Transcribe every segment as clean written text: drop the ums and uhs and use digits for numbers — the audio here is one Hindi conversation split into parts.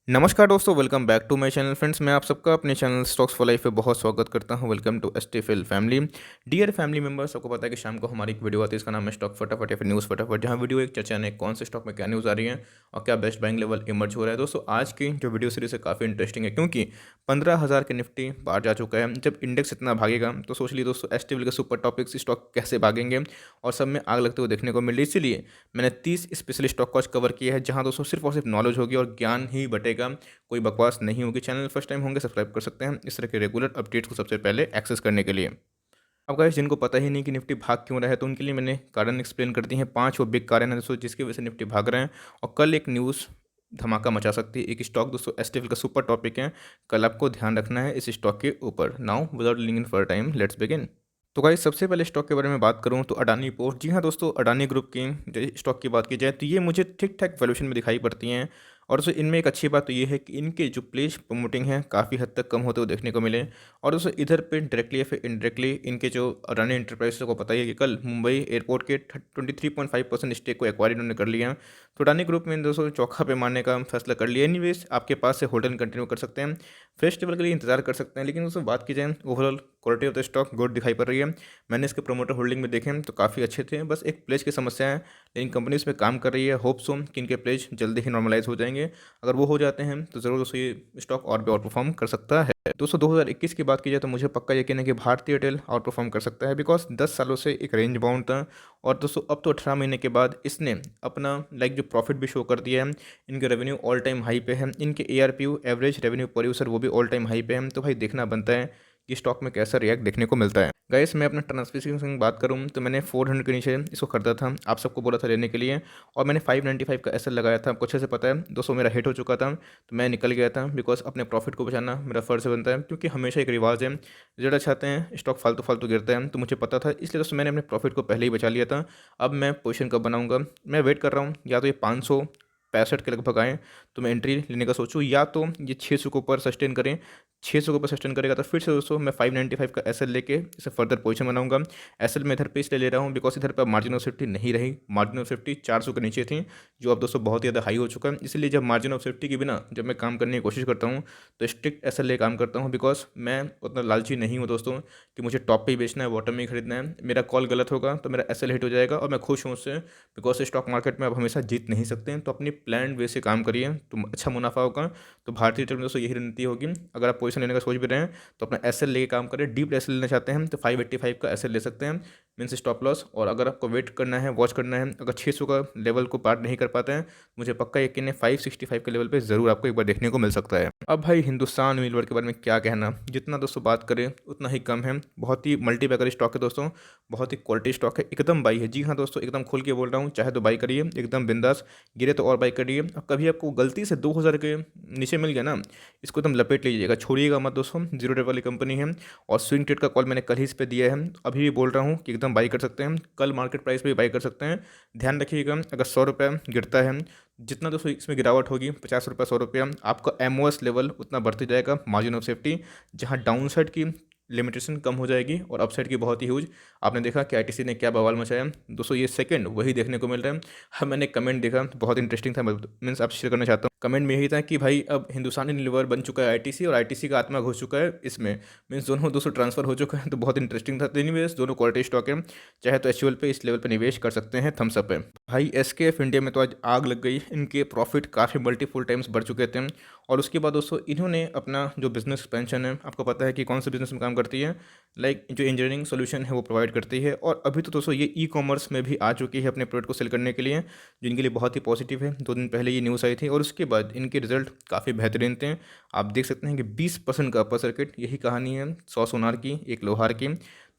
नमस्कार दोस्तों, welcome back to my channel friends. मैं आप सबका अपने चैनल स्टॉक्स फॉर लाइफ पे बहुत स्वागत करता हूं। Welcome to STFL family. Dear family members, आपको पता है कि शाम को हमारी एक वीडियो आती है, इसका नाम है स्टॉक फटाफट या फिर न्यूज़ फटाफट, जहां वीडियो एक चर्चा ने कौन से स्टॉक में क्या न्यूज़ आ रही है और क्या बेस्ट बाइंग लेवल इमर्ज हो रहा है। दोस्तों, आज की जो वीडियो सीरीज है काफ़ी इंटरेस्टिंग है, क्योंकि 15,000 के निफ्टी पार जा चुका है। जब इंडेक्स इतना भागेगा तो सोच लीजिए दोस्तों, एसटीएफएल के सुपर टॉपिक्स स्टॉक कैसे भागेंगे और सब में आग लगते हुए देखने को मिल रही है। इसीलिए मैंने 30 स्पेशल स्टॉक को आज कवर किया है, जहां दोस्तों सिर्फ और सिर्फ नॉलेज होगी और ज्ञान ही बटेगा, कोई बकवास नहीं होगी। चैनल फर्स्ट टाइम होंगे, सब्सक्राइब कर सकते हैं इस तरह के रेगुलर अपडेट्स को सबसे पहले एक्सेस करने के लिए। अब गाइस, जिनको पता ही नहीं कि निफ्टी भाग क्यों रहा है, तो उनके लिए मैंने कारण एक्सप्लेन कर दी हैं। 5 वो बिग कारण है दोस्तों जिसकी वजह से निफ्टी भाग रहे हैं, और कल एक न्यूज़ धमाका मचा सकती है। एक स्टॉक दोस्तों एसटीएफएल का सुपर टॉपिक है, कल आपको ध्यान रखना है इस स्टॉक के ऊपर। नाउ विदाउट लिंग in for time, let's begin. तो गाइस, सबसे पहले स्टॉक के बारे में बात करूं तो अडानी पोर्ट। जी हाँ दोस्तों, अडानी ग्रुप की जो स्टॉक की बात की जाए तो ये मुझे ठीक ठाक वैल्यूएशन में दिखाई पड़ती हैं। और दोस्तों, इनमें एक अच्छी बात तो ये है कि इनके जो प्लेस प्रमोटिंग है काफ़ी हद तक कम होते हुए देखने को मिले। और दोस्तों, इधर पे डायरेक्टली या फिर इनडायरेक्टली इनके जो अडानी एंटरप्राइज को पता ही है कि कल मुंबई एयरपोर्ट के 23.5% स्टेक को एक्वायर इन्होंने कर लिया। तो अडानी ग्रुप में दोस्तों चौखा पे मारने का फैसला कर लिया। एनीवेज, आपके पास से होल्डर कंटिन्यू कर सकते हैं, फ्रेश लेवल के लिए इंतजार कर सकते हैं। लेकिन दोस्तों, बात की जाए overall quality of the stock good दिखाई पड़ रही है। मैंने इसके प्रोमोटर होल्डिंग में देखे तो काफ़ी अच्छे थे, बस एक प्लेज की समस्या है। लेकिन कंपनी इस पर काम कर रही है। होप सो कि इनके प्लेज जल्दी ही नॉर्मलाइज हो जाएंगे। अगर वो हो जाते हैं तो ज़रूर दोस्तों ये स्टॉक और भी आउट परफॉर्म कर सकता है। दोस्तों, 2021 की बात की जाए तो मुझे पक्का यकीन है कि भारतीय एयरटेल आउट परफॉर्म कर सकता है, बिकॉज 10 सालों से एक रेंज बाउंड था। और दोस्तों, अब तो 18 महीने के बाद इसने अपना जो प्रॉफिट भी शो कर दिया है। इनके रेवेन्यू ऑल टाइम हाई पे है, इनके एआरपीयू एवरेज रेवेन्यू पर यूजर वो भी ऑल टाइम हाई पे है। तो भाई देखना बनता है कि स्टॉक में कैसा रिएक्ट देखने को मिलता है। गाइस, मैं अपना ट्रांसफिक्शन की बात करूं तो मैंने 400 के नीचे इसको खरीदा था, आप सबको बोला था लेने के लिए। और मैंने 595 का एसएल लगाया था, आपको अच्छे से पता है दोस्तों। मेरा हिट हो चुका था तो मैं निकल गया था, बिकॉज अपने प्रॉफिट को बचाना मेरा फ़र्ज़ बनता है, क्योंकि हमेशा एक रिवाज है, ज़्यादा चाहते हैं स्टॉक फालतू फालतू गिरता है। तो मुझे पता था, इसलिए दोस्तों मैंने अपने प्रॉफिट को पहले ही बचा लिया था। अब मैं पोजीशन कब बनाऊंगा, मैं वेट कर रहा हूँ, या तो ये 565 के लगभग आएँ तो मैं एंट्री लेने का सोचूं, या तो ये 600 के ऊपर सस्टेन करें। 600 के ऊपर सस्टेन करेगा तो फिर से दोस्तों मैं 595 का एसएल लेके इसे फर्दर पोजीशन बनाऊंगा। एसएल में इधर पे इसलिए ले रहा हूँ बिकॉज इधर पर मार्जिन ऑफ सेफ्टी नहीं रही। मार्जिन ऑफ सेफ्टी 400 के नीचे थी, जो अब दोस्तों बहुत ही ज़्यादा हाई हो चुका है। इसलिए जब मार्जिन ऑफ सेफ्टी के बिना जब मैं काम करने की कोशिश करता हूँ तो स्ट्रिक्ट एसएल ले काम करता हूँ, बिकॉज मैं उतना लालची नहीं हूँ दोस्तों कि मुझे टॉप पे ही बेचना है, बॉटम में ही खरीदना है। मेरा कॉल गलत होगा तो मेरा एसएल हिट हो जाएगा और मैं खुश हूँ उससे, बिकॉज स्टॉक मार्केट में आप हमेशा जीत नहीं सकते हैं। तो अपनी प्लान वे से काम करिए तो अच्छा मुनाफा होगा। तो भारतीय एयरटेल में दोस्तों यही रणनीति होगी। अगर आप पोजीशन लेने का सोच भी रहे हैं तो अपना एसएल लेके काम करें। डीप एसएल लेना चाहते हैं तो 585 का एसएल ले सकते हैं, मीन्स स्टॉप लॉस। और अगर आपको वेट करना है, वॉच करना है, अगर 600 का लेवल को पार नहीं कर पाते हैं, मुझे पक्का यकीन है 565 के लेवल पे ज़रूर आपको एक बार देखने को मिल सकता है। अब भाई, हिंदुस्तान यूनिलीवर के बारे में क्या कहना, जितना दोस्तों बात करें उतना ही कम है। बहुत ही मल्टीबैगर स्टॉक है दोस्तों, बहुत ही क्वालिटी स्टॉक है, एकदम बाई है। जी हाँ दोस्तों, एकदम खुल के बोल रहा हूँ, चाहे तो बाई करिए एकदम बिंदास, गिरे तो और बाई करिए। अब कभी आपको गलती से 2000 के नीचे मिल गया ना, इसको एकदम लपेट लीजिएगा, छोड़िएगा मत दोस्तों। जीरो डेट वाली कंपनी है। और स्विंग ट्रेड का कॉल मैंने कल ही इस पे दिया है, अभी भी बोल रहा हूँ कि एकदम बाई कर सकते हैं, कल मार्केट प्राइस पे भी बाई कर सकते हैं। ध्यान रखिएगा, अगर 100 रुपये गिरता है, जितना दोस्तों इसमें गिरावट होगी 50 रुपये 100 रुपया, आपका एमओएस लेवल उतना बढ़ते जाएगा, मार्जिन ऑफ सेफ्टी, जहाँ डाउन साइड की लिमिटेशन कम हो जाएगी और अपसाइड की बहुत ही ह्यूज। आपने देखा कि आईटीसी ने क्या बवाल मचाया दोस्तों, ये सेकंड वही देखने को मिल रहा है। हाँ, मैंने कमेंट देखा बहुत इंटरेस्टिंग था, मीन्स आप शेयर करना चाहता हूँ। कमेंट में यही था कि भाई अब हिंदुस्तान यूनिलीवर बन चुका है आईटीसी, और आईटीसी का आत्मा घुस चुका है इसमें, मीन्स दोनों दोस्तों ट्रांसफर हो चुका है। तो बहुत इंटरेस्टिंग था। एनीवेज, दोनों क्वालिटी स्टॉक है, चाहे तो एचयूएल पे इस लेवल पे निवेश कर सकते हैं, थम्स अप है। भाई, एसकेएफ इंडिया में तो आज आग लग गई, इनके प्रॉफिट काफ़ी मल्टीफुल टाइम्स बढ़ चुके थे। और उसके बाद दोस्तों इन्होंने अपना जो बिजनेस एक्सपेंशन है, आपको पता है कि कौन से बिजनेस में काम करती है, जो इंजीनियरिंग सोल्यूशन है वो प्रोवाइड करती है। और अभी तो दोस्तों ये ई कॉमर्स में भी आ चुकी है अपने प्रोडक्ट को सेल करने के लिए, जिनके लिए बहुत ही पॉजिटिव है। 2 दिन पहले ये न्यूज़ आई थी और उसके बाद इनके रिजल्ट काफ़ी बेहतरीन थे। आप देख सकते हैं कि 20% का अपर सर्किट, यही कहानी है 100 सोनार की 1 लोहार की।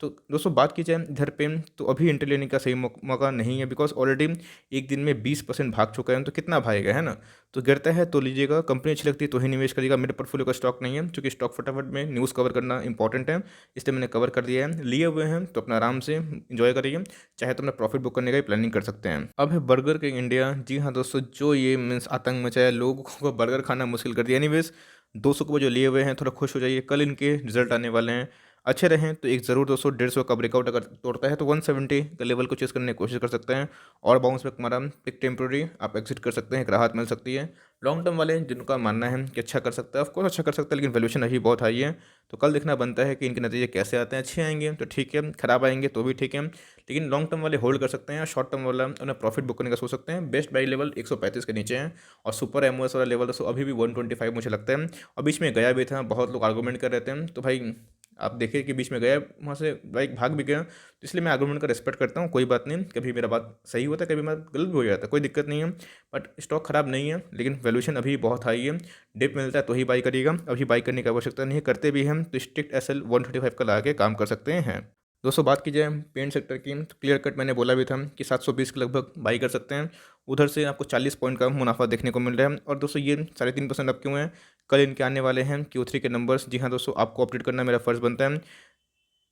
तो दोस्तों, बात की जाए इधर पे तो अभी एंट्री लेने का सही मौका नहीं है, बिकॉज ऑलरेडी एक दिन में 20% भाग चुका है। तो कितना भागेगा, है ना। तो गिरता है तो लीजिएगा, कंपनी अच्छी लगती है तो ही निवेश करिएगा। मेरे पोर्टफोलियो का स्टॉक नहीं है, क्योंकि स्टॉक फटाफट में न्यूज़ कवर करना इंपॉर्टेंट है, इसलिए मैंने कवर कर दिया है। लिए हुए हैं तो अपना आराम से इंजॉय करिए, चाहे तो अपना प्रॉफिट बुक करने का ही प्लानिंग कर सकते हैं। अब है बर्गर किंग इंडिया। जी हाँ दोस्तों, जो ये मीन्स आतंक मचाया, लोगों को बर्गर खाना मुश्किल कर दिया। एनीवेज, 200 को जो लिए हुए हैं थोड़ा खुश हो जाइए, कल इनके रिजल्ट आने वाले हैं। अच्छे रहें तो एक ज़रूर दोस्तों 150 का ब्रेकआउट अगर तोड़ता है तो 170 का लेवल को चेस करने की कोशिश कर सकते हैं और बाउंस बैक मारा एक टेम्प्रोरी आप एग्जिट कर सकते हैं, एक राहत मिल सकती है। लॉन्ग टर्म वाले जिनका मानना है कि अच्छा कर सकता है, ऑफकोर्स अच्छा कर सकता है, लेकिन वैल्यूएशन अभी बहुत हाई है। तो कल देखना बनता है कि इनके नतीजे कैसे आते हैं, अच्छे आएंगे तो ठीक है, खराब आएंगे तो भी ठीक है। लेकिन लॉन्ग टर्म वाले होल्ड कर सकते हैं, शॉर्ट टर्म वाला उन्हें प्रॉफिट बुक करने का सोच सकते हैं। बेस्ट बाई लेवल 135 के नीचे है और सुपर एमओएस वाला लेवल दोस्तों अभी भी 125 मुझे लगता है, और बीच में गया भी था, बहुत लोग आर्गूमेंट कर रहे थे। तो भाई आप देखिए कि बीच में गया, वहाँ से बाइक भाग भी गया, तो इसलिए मैं आर्गूमेंट का रिस्पेक्ट करता हूँ। कोई बात नहीं, कभी मेरा बात सही होता है, कभी मेरा गलत भी हो जाता है, कोई दिक्कत नहीं है। बट स्टॉक खराब नहीं है, लेकिन वैल्यूएशन अभी बहुत हाई है। डिप मिलता है तो ही बाई करिएगा, अभी बाई करने की आवश्यकता नहीं है। करते भी हम तो स्ट्रिक्ट एसएल 135 का ला के काम कर सकते हैं। दोस्तों बात की जाए पेंट सेक्टर की, तो क्लियर कट मैंने बोला भी था कि 720 के लगभग बाई कर सकते हैं। उधर से आपको 40 पॉइंट का मुनाफा देखने को मिल रहा है। और दोस्तों ये 3.5% अब क्यों है, कल इनके आने वाले हैं Q3 के नंबर्स। जी हाँ दोस्तों, आपको अपडेट करना मेरा फर्ज बनता है।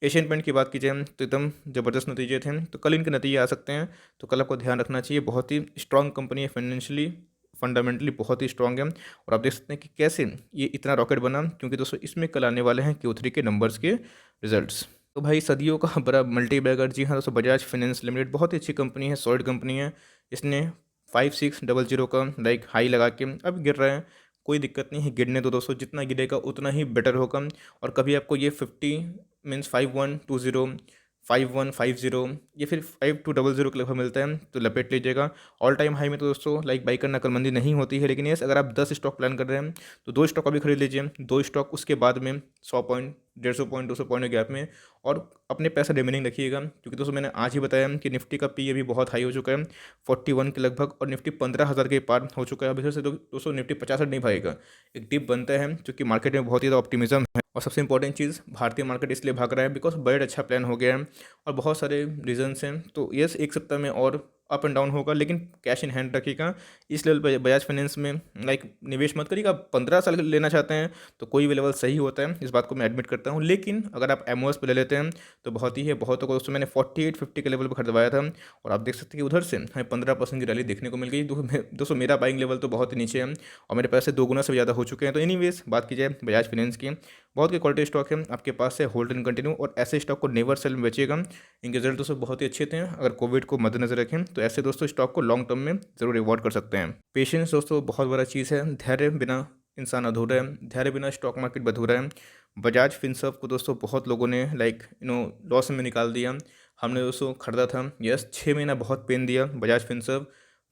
एशियन पेंट की बात की जाए तो एकदम ज़बरदस्त नतीजे थे, तो कल इनके नतीजे आ सकते हैं, तो कल आपको ध्यान रखना चाहिए। बहुत ही स्ट्रांग कंपनी है, फाइनेंशियली फंडामेंटली बहुत ही स्ट्रांग है। और आप देख सकते हैं कि कैसे ये इतना रॉकेट बना, क्योंकि दोस्तों इसमें कल आने वाले हैं Q3 के नंबर्स के रिजल्ट्स। तो भाई सदियों का बड़ा मल्टी बैगर, जी हाँ दोस्तों, बजाज फाइनेंस लिमिटेड बहुत ही अच्छी कंपनी है, सॉलिड कंपनी है। इसने 5600 का लाइक हाई लगा के अब गिर रहा है, कोई दिक्कत नहीं है, गिरने दो दोस्तों, जितना गिरेगा उतना ही बेटर होगा। और कभी आपको ये 50 मीन्स 5120, 5150 या फिर 5200 के लगभग मिलता है तो लपेट लीजिएगा। ऑल टाइम हाई में तो दोस्तों लाइक बाई करना अक्लमंदी नहीं होती है, लेकिन यस अगर आप 10 स्टॉक प्लान कर रहे हैं तो 2 स्टॉक अभी खरीद लीजिए, 2 स्टॉक उसके बाद में 100 पॉइंट, 150 पॉइंट, 200 पॉइंट के गैप में, और अपने पैसा रिमेनिंग रखिएगा। क्योंकि दोस्तों मैंने आज ही बताया कि निफ्टी का पी अभी बहुत हाई हो चुका है, 41 के लगभग, और निफ्टी 15,000 के पार हो चुका है। अभी से दोस्तों निफ्टी 65 नहीं भागेगा, एक डिप बनता है, क्योंकि मार्केट में बहुत ही ज़्यादा ऑप्टिमिज्म है। और सबसे इंपॉर्टेंट चीज़, भारतीय मार्केट इसलिए भाग रहा है बिकॉज बजट अच्छा प्लान हो गया है और बहुत सारे रीजंस हैं। तो यस एक सप्ताह में और अप एंड डाउन होगा, लेकिन कैश इन हैंड रखिएगा। इस लेवल पर बजाज फाइनेंस में लाइक निवेश मत करिएगा। 15 साल लेना चाहते हैं तो कोई भी लेवल सही होता है, इस बात को मैं एडमिट करता हूँ। लेकिन अगर आप एमओएस पे ले लेते हैं तो बहुत ही है, बहुतों को दोस्तों मैंने 4850 के लेवल पर खरीदवाया था, और आप देख सकते हैं कि उधर से हमें 15% की रैली देखने को मिल गई। दोस्तों मेरा बाइंग लेवल तो बहुत ही नीचे है और मेरे पैसे 2 गुना से ज़्यादा हो चुके हैं। तो एनीवेज बात की जाए बजाज फाइनेंस की, बहुत के क्वालिटी स्टॉक है आपके पास है, होल्ड एंड कंटिन्यू, और ऐसे स्टॉक को नेवर सेल में बेचिएगा। इनके रिजल्ट दोस्तों बहुत ही अच्छे थे, अगर कोविड को मद्देनजर रखें तो ऐसे दोस्तों स्टॉक को लॉन्ग टर्म में जरूर रिवॉर्ड कर सकते हैं। पेशेंस दोस्तों बहुत बड़ा चीज़ है, धैर्य बिना इंसान अधूरा है, धैर्य बिना स्टॉक मार्केट अधूरा है। बजाज फिनसर्व को दोस्तों बहुत लोगों ने लाइक लॉस में निकाल दिया। हमने दोस्तों खरीदा था, यस 6 महीना बहुत पेन दिया। बजाज फिनसर्व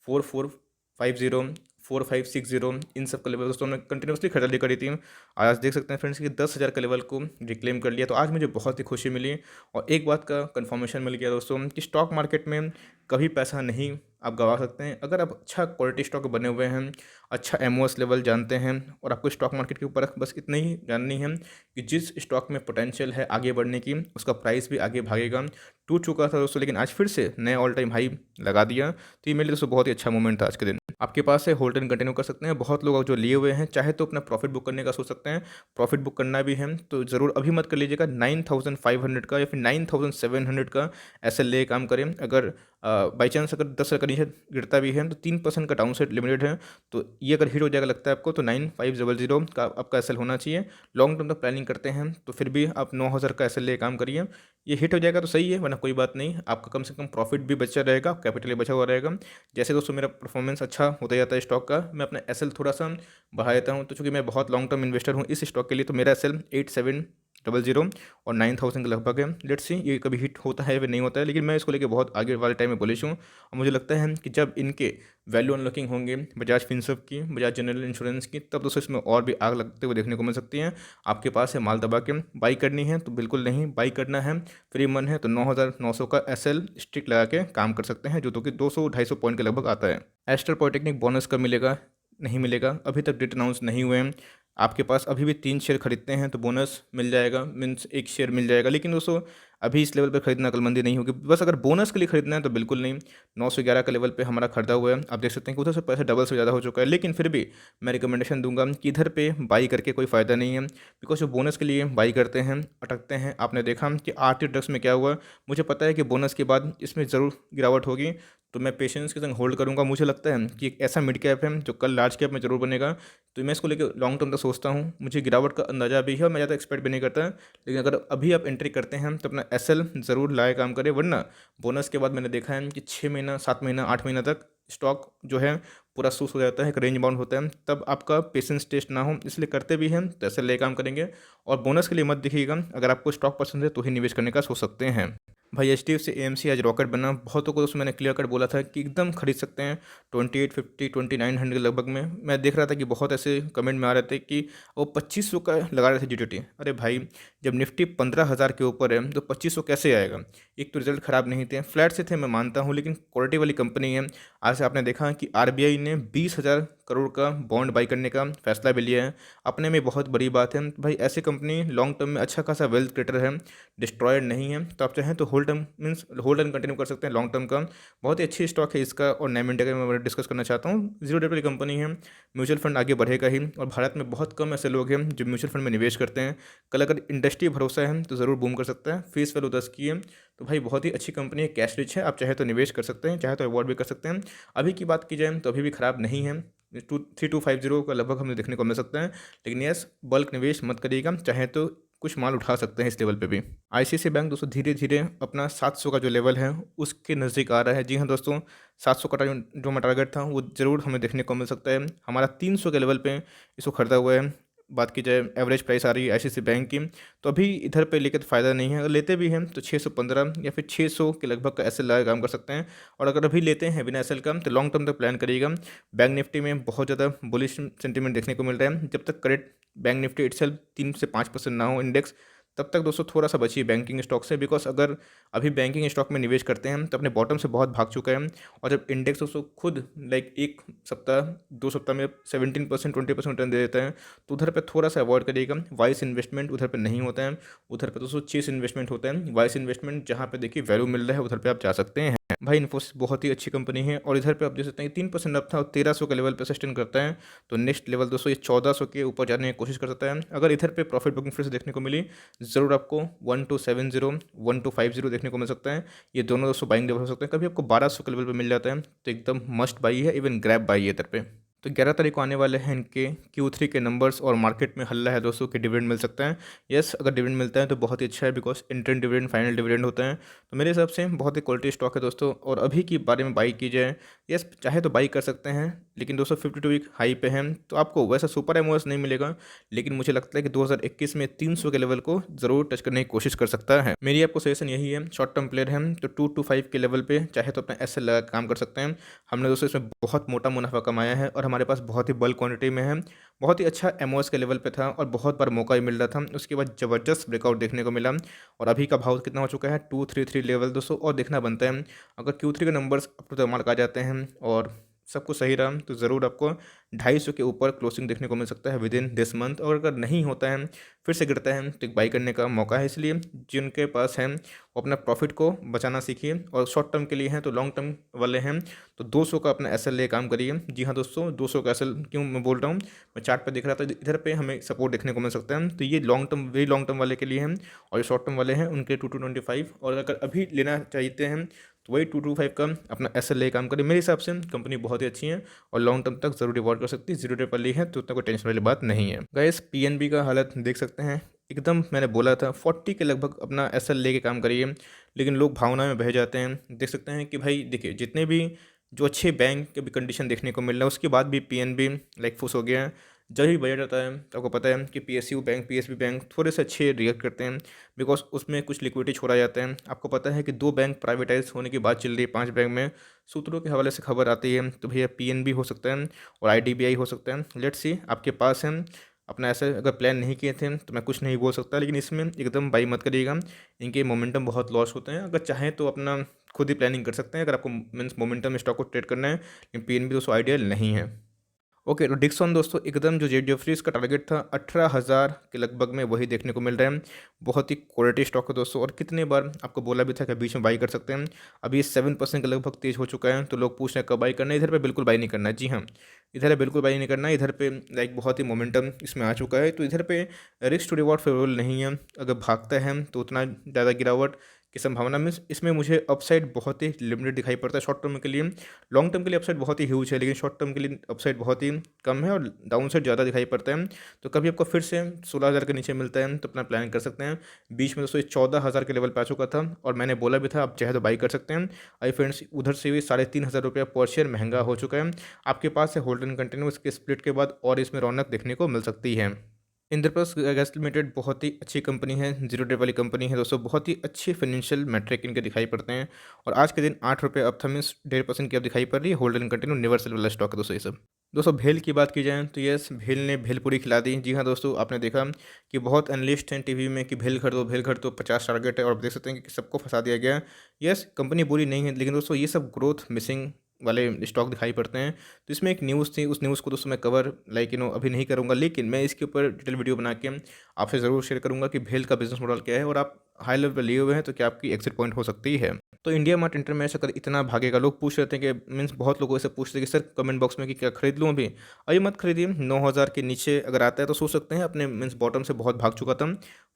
4450, 4560, इन सब का लेवल दोस्तों हमने कंटिन्यूसली खरीदारी करी थी। आज देख सकते हैं फ्रेंड्स कि 10,000 का लेवल को रिक्लेम कर लिया, तो आज मुझे बहुत ही खुशी मिली। और एक बात का कंफर्मेशन मिल गया दोस्तों कि स्टॉक मार्केट में कभी पैसा नहीं आप गंवा सकते हैं। अगर आप अच्छा क्वालिटी स्टॉक बने हुए हैं, अच्छा एमओएस लेवल जानते हैं, और आपको स्टॉक मार्केट के ऊपर बस इतना ही जाननी है कि जिस स्टॉक में पोटेंशियल है आगे बढ़ने की, उसका प्राइस भी आगे भागेगा। टूट चुका था दोस्तों, लेकिन आज फिर से नए ऑल टाइम हाई लगा दिया, तो ये मेरे लिए दोस्तों बहुत ही अच्छा मोमेंट था आज के दिन। आपके पास है होल्ड एंड कंटिन्यू कर सकते हैं। बहुत लोग जो लिए हुए हैं चाहे तो अपना प्रॉफिट बुक करने का सोच सकते हैं। प्रॉफिट बुक करना भी है तो ज़रूर अभी मत कर लीजिएगा। 9500 का या फिर 9700 का ऐसे ले काम करें। अगर बाई चांस अगर 10 का नीचे गिरता भी है तो 3% का डाउन साइड लिमिटेड है, तो ये अगर हिट हो जाएगा लगता है आपको तो 9500 का आपका एसएल होना चाहिए। लॉन्ग टर्म तक प्लानिंग करते हैं तो फिर भी आप 9000 का एसएल ले काम करिए। ये हिट हो जाएगा तो सही है, वरना कोई बात नहीं, आपका कम से कम प्रॉफिट भी बचा रहेगा, कैपिटल भी बचा हुआ रहेगा। जैसे दोस्तों मेरा परफॉर्मेंस अच्छा होता जाता है स्टॉक का, मैं अपना एसएल थोड़ा सा बढ़ा देता हूँ। तो चूँकि मैं बहुत लॉन्ग टर्म इन्वेस्टर हूँ इस स्टॉक के लिए, तो मेरा एसएल 8700 और 9000 के लगभग है। लेट्स सी ये कभी हिट होता है या नहीं होता है, लेकिन मैं इसको लेकर बहुत आगे वाले टाइम में बुलिश हूँ। और मुझे लगता है कि जब इनके वैल्यू अनलॉकिंग होंगे बजाज फिनसर्व की, बजाज जनरल इंश्योरेंस की, तब दोस्तों इसमें और भी आग लगते हुए देखने को मिल सकती है। आपके पास है माल दबा के बाई करनी है तो बिल्कुल नहीं, बाई करना है फ्री मन है तो 9900 का एसएल स्ट्रिक्ट लगा के काम कर सकते हैं, जो तो कि 200-250 पॉइंट के लगभग आता है। एस्टर पॉलिटेक्निक बोनस कब मिलेगा? नहीं मिलेगा, अभी तक डेट अनाउंस नहीं हुए हैं। आपके पास अभी भी 3 शेयर खरीदते हैं तो बोनस मिल जाएगा, मीन्स 1 शेयर मिल जाएगा। लेकिन दोस्तों अभी इस लेवल पर खरीदना अक्लमंदी नहीं होगी। बस अगर बोनस के लिए खरीदना है तो बिल्कुल नहीं। 911 का लेवल पे हमारा खरीदा हुआ है, आप देख सकते हैं कि उधर से पैसा डबल से ज़्यादा हो चुका है। लेकिन फिर भी मैं रिकमेंडेशन दूंगा कि इधर पे बाई करके कोई फ़ायदा नहीं है, बिकॉज जो बोनस के लिए बाई करते हैं अटकते हैं। आपने देखा कि आरती ड्रग्स में क्या हुआ, मुझे पता है कि बोनस के बाद इसमें ज़रूर गिरावट होगी, तो मैं पेशेंस के संग होल्ड करूँगा। मुझे लगता है कि एक ऐसा मिड कैप है जो कल लार्ज कैप में ज़रूर बनेगा, तो मैं इसको लेकर लॉन्ग टर्म तक सोचता हूँ। मुझे गिरावट का अंदाज़ा भी है और मैं ज़्यादा एक्सपेक्ट भी नहीं करता, लेकिन अगर अभी आप एंट्री करते हैं तो अपना एसएल ज़रूर लाए काम करें, वरना बोनस के बाद मैंने देखा है कि 6 महीना, 7 महीना, 8 महीना तक स्टॉक जो है पूरा सुस्त हो जाता है, एक रेंज बाउंड होता है, तब आपका पेशेंस टेस्ट ना हो, इसलिए करते भी हैं तो ऐसे ले काम करेंगे। और बोनस के लिए मत देखिएगा, अगर आपको स्टॉक पसंद है तो ही निवेश करने का सोच सकते हैं। भाई एचडीएफसी एएमसी आज रॉकेट बना, बहुतों को दोस्तों मैंने क्लियर कट बोला था कि एकदम खरीद सकते हैं 2850 2900 के लगभग में। मैं देख रहा था कि बहुत ऐसे कमेंट में आ रहे थे कि वो 2500 का लगा रहे थे जीटीटी। अरे भाई, जब निफ्टी 15,000 के ऊपर है तो 2500 कैसे आएगा? एक तो रिजल्ट खराब नहीं थे, फ्लैट से थे मैं मानता हूँ, लेकिन क्वालिटी वाली कंपनी है। आज से आपने देखा कि आरबीआई ने 20,000 करोड़ का बॉन्ड बाई करने का फैसला भी लिया है, अपने में बहुत बड़ी बात है। भाई ऐसी कंपनी लॉन्ग टर्म में अच्छा खासा वेल्थ क्रिएटर है, डिस्ट्रॉयड नहीं है, तो आप चाहें तो hold term means hold and continue कर सकते हैं लॉन्ग टर्म का। बहुत ही अच्छी स्टॉक है इसका। और नाम इंडिया का मैं डिस्कस करना चाहता हूँ, जीरो डेट वाली कंपनी है, म्यूचुअल फंड आगे बढ़ेगा ही। और भारत में बहुत कम ऐसे लोग हैं जो म्यूचुअल फंड में निवेश करते हैं। कल अगर इंडस्ट्री भरोसा है तो ज़रूर बूम कर सकता है। फेस वैल्यू 10 की है, तो भाई बहुत ही अच्छी कंपनी है, कैश रिच है। आप चाहे तो निवेश कर सकते हैं, चाहे तो अवॉर्ड भी कर सकते हैं। अभी की बात की जाए तो अभी भी ख़राब नहीं है, 3250 का लगभग हमें देखने को मिल सकता है। लेकिन यस, बल्क निवेश मत करिएगा, चाहे तो कुछ माल उठा सकते हैं इस लेवल पे भी। आईसीआईसीआई बैंक दोस्तों धीरे धीरे अपना 700 का जो लेवल है उसके नज़दीक आ रहा है। जी हाँ दोस्तों, 700 का जो हमारा टारगेट था वो ज़रूर हमें देखने को मिल सकता है। हमारा 300 के लेवल पे इसको खरीदा हुआ है। बात की जाए एवरेज प्राइस आ रही है आईसीआईसीआई बैंक की, तो अभी इधर पे लेके तो फ़ायदा नहीं है। अगर लेते भी हैं तो 615 या फिर 600 के लगभग का एसएल लगा काम कर सकते हैं। और अगर अभी लेते हैं बिना एसएल का तो लॉन्ग टर्म तक प्लान करिएगा। बैंक निफ्टी में बहुत ज़्यादा बुलिश सेंटीमेंट देखने को मिल रहा है। जब तक करेक्ट बैंक निफ्टी इटसेल्फ 3 से 5% ना हो इंडेक्स, तब तक दोस्तों थोड़ा सा बचिए बैंकिंग स्टॉक से। बिकॉज अगर अभी बैंकिंग स्टॉक में निवेश करते हैं तो अपने बॉटम से बहुत भाग चुका है। और जब इंडेक्स दोस्तों खुद लाइक एक सप्ताह 2 सप्ताह में 17% 20% रिटर्न दे देता है, तो उधर पे थोड़ा सा अवॉइड करिएगा। वाइस इन्वेस्टमेंट उधर पे नहीं होता है, उधर पे दोस्तों चीज इन्वेस्टमेंट होता है। वाइस इन्वेस्टमेंट जहाँ पे देखिए वैल्यू मिल रहा है उधर पे आप जा सकते हैं। भाई इन्फोसिस बहुत ही अच्छी कंपनी है, और इधर पे आप देख सकते हैं 3% अप था और 1300 के लेवल पे सस्टेन करता है। तो नेक्स्ट लेवल दोस्तों ये 1400 के ऊपर जाने की कोशिश कर सकता है। अगर इधर पे प्रॉफिट बुकिंग फिर से देखने को मिली, ज़रूर आपको 1270 1250 देखने को मिल सकता है। ये दोनों दोस्तों बाइंग लेवल हो सकते हैं। कभी आपको 1200 के लेवल पे मिल जाता है तो एकदम मस्ट बाई है, इवन ग्रैब बाई है इधर पे। तो 11 तारीख को आने वाले हैं इनके Q3 के नंबर्स, और मार्केट में हल्ला है दोस्तों कि डिविडेंड मिल सकता है। यस, अगर डिविडेंड मिलता है तो बहुत ही अच्छा है, बिकॉज इंटरन डिविडेंड फाइनल डिविडेंड होता है। तो मेरे हिसाब से बहुत ही क्वालिटी स्टॉक है दोस्तों। और अभी की बारे में बाई की जाए, यस चाहे तो बाई कर सकते हैं, लेकिन दोस्तों 52 वीक हाई पे हैं तो आपको वैसा सुपर एमओएस नहीं मिलेगा। लेकिन मुझे लगता है कि 2021 में 300 के लेवल को ज़रूर टच करने की कोशिश कर सकता है। मेरी आपको सजेशन यही है, शॉर्ट टर्म प्लेयर हैं तो 2 to 5 के लेवल पे चाहे तो अपना एसएल लगा काम कर सकते हैं। हमने दोस्तों इसमें बहुत मोटा मुनाफा कमाया है, और हमारे पास बहुत ही बल्क क्वांटिटी में है। बहुत ही अच्छा एमओएस के लेवल पे था और बहुत बार मौका भी मिल रहा था। उसके बाद ज़बरदस्त ब्रेकआउट देखने को मिला, और अभी का भाव कितना हो चुका है 233 लेवल दोस्तों। और देखना बनता है, अगर Q3 के numbers up to the mark आ जाते हैं और सब कुछ सही रहा तो ज़रूर आपको 250 के ऊपर क्लोजिंग देखने को मिल सकता है विद इन दिस मंथ। और अगर नहीं होता है, फिर से गिरता है, तो एक बाई करने का मौका है। इसलिए जिनके पास है वो अपना प्रॉफिट को बचाना सीखिए, और शॉर्ट टर्म के लिए हैं तो लॉन्ग टर्म वाले हैं तो 200 का अपना एसएल ले काम करिए। जी हाँ दोस्तों, 200 का एसएल क्यों मैं बोल रहा हूँ, मैं चार्ट पे देख रहा था इधर पे हमें सपोर्ट देखने को मिल सकता है। तो ये लॉन्ग टर्म, वही लॉन्ग टर्म वाले के लिए हैं, और ये शॉर्ट टर्म वाले हैं उनके 225। और अगर अभी लेना चाहते हैं तो वही 225 का अपना एसएल ले काम करें। मेरे हिसाब से कंपनी बहुत ही अच्छी है और लॉन्ग टर्म तक जरूर रिवॉर्ड कर सकती है। जीरो डे पर ली है तो उतना कोई टेंशन वाली बात नहीं है। गाइस पीएनबी का हालत देख सकते हैं, एकदम मैंने बोला था 40 के लगभग अपना एसएल लेके काम करिए, लेकिन लोग भावना में बह जाते हैं। देख सकते हैं कि भाई देखिए, जितने भी जो अच्छे बैंक के भी कंडीशन देखने को मिल रहा है, उसके बाद भी पीएनबी लाइक फुस हो गया है। जब भी बजट आता है तो आपको पता है कि पीएसयू बैंक, पीएसबी बैंक थोड़े से अच्छे रिएक्ट करते हैं, बिकॉज उसमें कुछ लिक्विडिटी छोड़ा जाता है। आपको पता है कि 2 बैंक प्राइवेटाइज होने की बात चल रही है 5 बैंक में, सूत्रों के हवाले से खबर आती है। तो भैया पीएनबी हो सकता है और आईडीबीआई हो सकता है। लेट्स सी, आपके पास है अपना। ऐसे अगर प्लान नहीं किए थे तो मैं कुछ नहीं बोल सकता, लेकिन इसमें एकदम बाई मत करिएगा, इनके मोमेंटम बहुत लॉस होते हैं। अगर चाहें तो अपना खुद ही प्लानिंग कर सकते हैं, अगर आपको मीन्स मोमेंटम स्टॉक को ट्रेड करना है, लेकिन पीएनबी दोस्तों आइडियल नहीं है। ओके, तो डिक्सन दोस्तों एकदम जो जेड जेफरीज का टारगेट था 18,000 के लगभग में, वही देखने को मिल रहा है। बहुत ही क्वालिटी स्टॉक है दोस्तों, और कितने बार आपको बोला भी था कि बीच में बाई कर सकते हैं। अभी 7% के लगभग तेज हो चुका है, तो लोग पूछ रहे हैं कब बाई करना है। इधर पे बिल्कुल बाई नहीं करना है। जी हाँ, इधर बिल्कुल बाई नहीं करना है। इधर पे लाइक बहुत ही मोमेंटम इसमें आ चुका है, तो इधर पे रिस्क टू रिवॉर्ड फेवरेबल नहीं है। अगर भागता है तो उतना ज़्यादा गिरावट की संभावना मीन्स इसमें मुझे अपसाइड बहुत ही लिमिटेड दिखाई पड़ता है शॉर्ट टर्म के लिए। लॉन्ग टर्म के लिए अपसाइड बहुत ही ह्यूज है, लेकिन शॉर्ट टर्म के लिए अपसाइड बहुत ही कम है और डाउन साइड ज़्यादा दिखाई पड़ता है। तो कभी आपको फिर से 16,000 के नीचे मिलता है तो अपना प्लान कर सकते हैं। बीच में दोस्तों ये 14,000 के लेवल पे आ चुका था और मैंने बोला भी था आप चाहे तो बाई कर सकते हैं। आई फ्रेंड्स, उधर से भी 3,500 रुपया पर शेयर महंगा हो चुका है। आपके पास है होल्ड एंड कंटिन्यू, इसके स्प्लिट के बाद और इसमें रौनक देखने को मिल सकती है। इंद्रप्रस्थ गैस लिमिटेड बहुत ही अच्छी कंपनी है, जीरो डेट वाली कंपनी है दोस्तों। बहुत ही अच्छी फाइनेंशियल मैट्रिक इनके दिखाई पड़ते हैं और आज के दिन 8 रुपये अप था, मीन्स 1.5% की अब दिखाई पड़ रही है। होल्ड एंड कंटिन्यू यूनिवर्सल वाला स्टॉक है दोस्तों ये सब। दोस्तों भेल की बात की जाए तो यस, भेल ने भेलपुरी खिला दी। जी हाँ दोस्तों, आपने देखा कि बहुत एनालिस्ट हैं टीवी में कि भेल खरीदो 50 टारगेट है और आप देख सकते हैं कि सबको फंसा दिया गया। यस, कंपनी बुरी नहीं है, लेकिन दोस्तों ये सब ग्रोथ मिसिंग वाले स्टॉक दिखाई पड़ते हैं। तो इसमें एक न्यूज़ थी, उस न्यूज़ को दोस्तों मैं कवर अभी नहीं करूँगा, लेकिन मैं इसके ऊपर डिटेल वीडियो बना के आपसे ज़रूर शेयर करूँगा कि भेल का बिजनेस मॉडल क्या है और आप हाई लेवल पर लिए हुए हैं तो क्या आपकी एग्जिट पॉइंट हो सकती है। तो इंडिया मार्ट इंटरमेश अगर इतना भागेगा, लोग पूछ रहे थे कि मीन्स बहुत लोगों से पूछते हैं कि सर कमेंट बॉक्स में कि क्या खरीद लूँ अभी मत खरीदिए। 9,000 के नीचे अगर आता है तो सोच सकते हैं, अपने मीन्स बॉटम से बहुत भाग चुका था।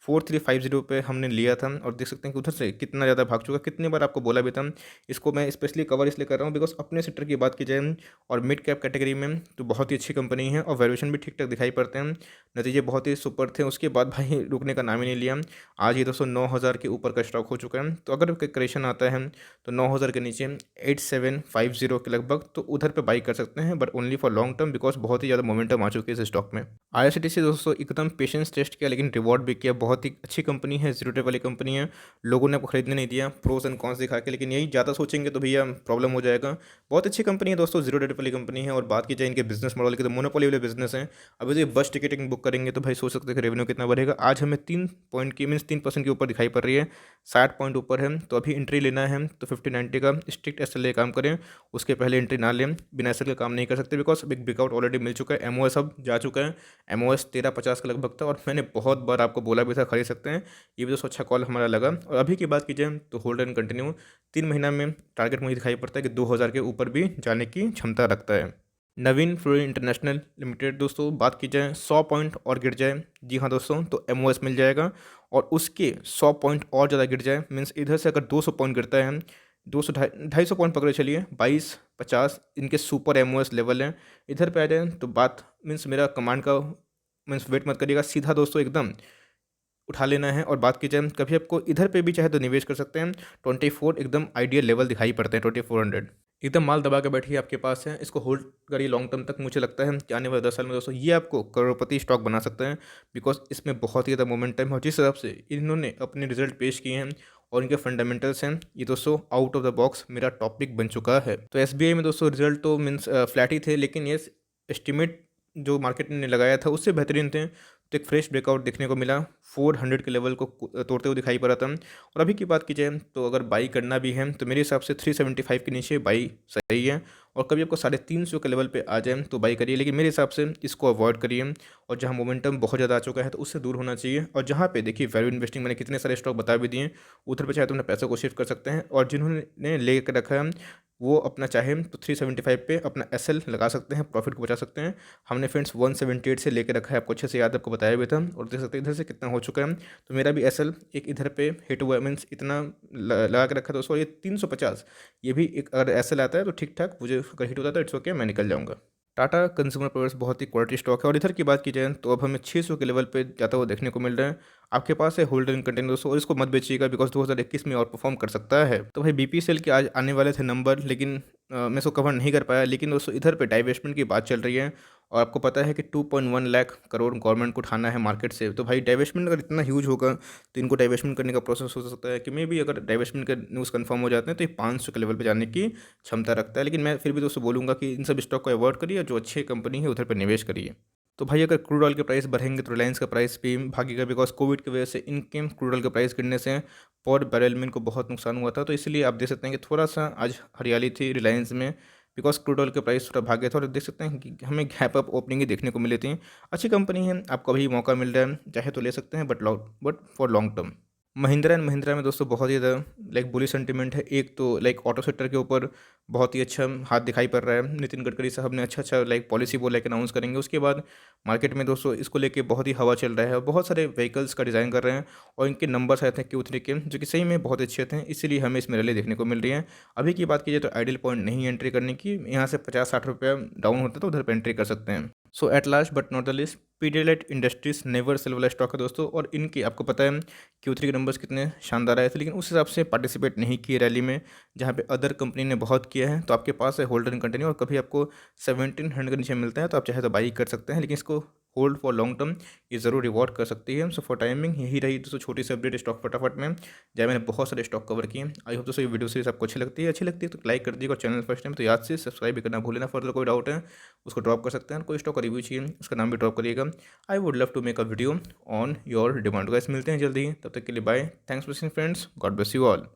4350 पे हमने लिया था और देख सकते हैं कि उधर से कितना ज़्यादा भाग चुका। कितनी बार आपको बोला भी था। इसको मैं स्पेशली कवर इसलिए कर रहा हूँ बिकॉज अपने सेक्टर की बात की जाए और मिड कैप कैटेगरी में तो बहुत ही अच्छी कंपनी है और वैल्यूएशन भी ठीक ठाक दिखाई पड़ते हैं। नतीजे बहुत ही सुपर थे, उसके बाद भाई रुकने का नाम ही नहीं लिया। आज ये दोस्तों 9,000 के ऊपर का स्टॉक हो चुका है। तो अगर करेक्शन आता है तो 9,000 के नीचे 8750 के लगभग तो उधर पे बाई कर सकते हैं, but only for long term because बहुत ही ज़्यादा मोमेंटम आ चुकी है इस स्टॉक में। IRCTC दोस्तों एकदम पेशेंस टेस्ट किया लेकिन रिवॉर्ड भी किया। बहुत ही अच्छी कंपनी है, जीरो डेट वाली कंपनी है। लोगों ने आपको खरीदने नहीं दिया प्रोज एंड कॉन्स दिखा के, लेकिन यही ज़्यादा सोचेंगे तो भैया प्रॉब्लम हो जाएगा। बहुत अच्छी कंपनी है दोस्तों, जीरो डेट वाली कंपनी है। और बात की जाए इनके बिजनेस मॉडल की तो मोनोपोली वाले बिजनेस है। अभी तो ये बस टिकटिंग बुक करेंगे तो भाई सोच सकते हैं कि रेवेन्यू कितना बढ़ेगा। आज हमें 3 पॉइंट की मीन्स 3% के ऊपर दिखाई पड़ रही है, 60 पॉइंट ऊपर है। तो अभी एंट्री लेना है तो 50-90 का स्ट्रिक्ट SLA काम करें, उसके पहले एंट्री ना लें। बिना SL का काम नहीं कर सकते बिकॉज एक ब्रेकआउट ऑलरेडी मिल चुका है। MOS अब जा चुका है, MOS 1350 का लगभग था और मैंने बहुत बार आपको बोला भी था खरीद सकते हैं। ये भी दोस्तों अच्छा कॉल हमारा लगा। और अभी की बात की जाए तो होल्ड एंड कंटिन्यू 3 महीना में टारगेट मुझे दिखाई पड़ता है कि 2,000 के ऊपर भी जाने की क्षमता रखता है। नवीन फ्लोरिन इंटरनेशनल लिमिटेड दोस्तों बात की जाए 100 पॉइंट और गिर जाए, जी हाँ दोस्तों, तो MOS मिल जाएगा और उसके 100 पॉइंट और ज़्यादा गिर जाए, मीन्स इधर से अगर 200 पॉइंट गिरता है, 200 250 पॉइंट पकड़े चलिए, 2250 इनके सुपर MOS लेवल हैं। इधर पे आ जाए तो बात मीन्स मेरा कमांड का मीन्स वेट मत करिएगा, सीधा दोस्तों एकदम उठा लेना है। और बात की जाए कभी आपको इधर पे भी चाहे तो निवेश कर सकते हैं। 24 एकदम आइडियल लेवल दिखाई पड़ते हैं, 2400 एकदम माल दबा के बैठिए आपके पास है। इसको होल्ड करिए लॉन्ग टर्म तक। मुझे लगता है कि आने वाले 10 साल में दोस्तों ये आपको करोड़पति स्टॉक बना सकते हैं बिकॉज इसमें बहुत ही ज़्यादा मोमेंटम है और जिस हिसाब से इन्होंने अपने रिजल्ट पेश किए हैं और इनके फंडामेंटल्स हैं, ये दोस्तों आउट ऑफ द बॉक्स मेरा टॉपिक बन चुका है। तो SBI में दोस्तों रिजल्ट तो मीन्स फ्लैट ही थे, लेकिन ये एस्टिमेट जो मार्केट ने लगाया था उससे बेहतरीन थे। तो एक फ्रेश ब्रेकआउट देखने को मिला, 400 के लेवल को तोड़ते हुए दिखाई पड़ा था। और अभी की बात की जाए तो अगर बाई करना भी है तो मेरे हिसाब से 375 के नीचे बाई सही है। और कभी आपको 350 के लेवल पे आ जाए तो बाई करिए, लेकिन मेरे हिसाब से इसको अवॉइड करिए। और जहाँ मोमेंटम बहुत ज़्यादा आ चुका है तो उससे दूर होना चाहिए। और जहाँ पे देखिए वैल्यू इन्वेस्टिंग मैंने कितने सारे स्टॉक बता भी दिए, उधर पे चाहे तो अपने पैसों को शिफ्ट कर सकते हैं। और जिन्होंने ले कर रखा है वो अपना चाहे तो 375 पे अपना SL लगा सकते हैं, प्रॉफिट को बचा सकते हैं। हमने फ्रेंड्स 178 से लेकर रखा है, आपको अच्छे से याद, आपको बताया भी था। और देख सकते हैं इधर से कितना हो चुका है। तो मेरा भी SL एक इधर पे हिट हुआ है, मीन्स इतना लगा के रखा था दोस्तों। ये 350, ये भी एक अगर SL आता है तो ठीक ठाक, मुझे अगर हिट होता है तो इट्स ओके, मैं निकल जाऊँगा। टाटा कंज्यूमर प्रोडक्ट्स बहुत ही क्वालिटी स्टॉक है। और इधर की बात की जाए तो अब हमें 600 के लेवल पे जाता हुआ देखने को मिल रहा है। आपके पास है होल्ड एंड कंटिन्यू दोस्तों, और इसको मत बेचिएगा बिकॉज 2021 में और परफॉर्म कर सकता है। तो भाई BPCL के आज आने वाले थे नंबर, लेकिन मैं इसको कवर नहीं कर पाया। लेकिन दोस्तों इधर पे डाइवेस्टमेंट की बात चल रही है और आपको पता है कि 2.1 लाख करोड़ गवर्नमेंट को उठाना है मार्केट से। तो भाई डाइवेस्टमेंट अगर इतना ह्यूज होगा तो इनको डाइवेस्टमेंट करने का प्रोसेस हो सकता है कि मे भी अगर डाइवेस्टमेंट का न्यूज़ कंफर्म हो जाते हैं तो ये 500 के लेवल पे जाने की क्षमता रखता है। लेकिन मैं फिर भी दोस्तों बोलूँगा कि इन सब स्टॉक को अवॉइड करिए, जो अच्छी कंपनी है उधर पर निवेश करिए। तो भाई अगर क्रूड ऑयल के प्राइस बढ़ेंगे तो रिलायंस का प्राइस भी भागेगा बिकॉज कोविड की वजह से इनके क्रूड ऑयल के प्राइस गिरने से पर बैरल में इनको बहुत नुकसान हुआ था। तो इसलिए आप देख सकते हैं कि थोड़ा सा आज हरियाली थी रिलायंस में बिकॉज क्रूड ऑयल के प्राइस थोड़ा भागे था। और देख सकते हैं कि हमें गैप अप ओपनिंग ही देखने को मिली थी। अच्छी कंपनी है, आपको अभी मौका मिल रहा है, चाहे तो ले सकते हैं, but for long term. Mahindra and Mahindra में दोस्तों बहुत ही ज़्यादा लाइक बुलिश सेंटीमेंट है। एक तो लाइक ऑटो सेक्टर के ऊपर बहुत ही अच्छा हाथ दिखाई पड़ रहा है। नितिन गडकरी साहब ने अच्छा लाइक पॉलिसी वो लेकर अनाउंस करेंगे। उसके बाद मार्केट में दोस्तों इसको लेके बहुत ही हवा चल रहा है और बहुत सारे व्हीकल्स का डिज़ाइन कर रहे हैं और इनके नंबर्स आए थे Q3 के, जो कि सही में बहुत अच्छे थे, इसीलिए हमें इसमें रैली देखने को मिल रही है। अभी की बात कीजिए तो आइडियल पॉइंट नहीं एंट्री करने की, यहाँ से 50-60 रुपया डाउन होता है तो उधर पर एंट्री कर सकते हैं। So at last but not the list, पीडियालाइट इंडस्ट्रीज नेवर सेल वाला स्टॉक है दोस्तों, और इनकी आपको पता है Q3 के नंबर्स कितने शानदार आए थे, लेकिन उस हिसाब से पार्टिसिपेट नहीं किए रैली में जहाँ पे अदर कंपनी ने बहुत किया है। तो आपके पास है होल्डर इन कंटिन्यू, और कभी आपको 1700 के नीचे मिलता है तो आप चाहे तो बाई कर सकते हैं, लेकिन इसको होल्ड फॉर लॉन्ग टर्म ये ज़रूर रिवॉर्ड कर सकती है। सो फॉर टाइमिंग यही रही दोस्तों छोटी सी अपडेट स्टॉक फटाफट में, जहाँ मैंने बहुत सारे स्टॉक कवर किए। आई होप दोस्तों ये वीडियो सीरीज आपको अच्छी लगती है तो लाइक कर दीजिएगा, और चैनल फर्स्ट टाइम तो याद से सब्सक्राइब भी करना भूलें। फर्दर कोई डाउट है उसको ड्रॉप कर सकते हैं, कोई स्टॉक का रिव्यू चाहिए उसका नाम भी ड्रॉप करिएगा। I would love to make a video on your demand. Guys मिलते हैं जल्दी ही, तब तक के लिए bye, thanks for watching friends, God bless you all.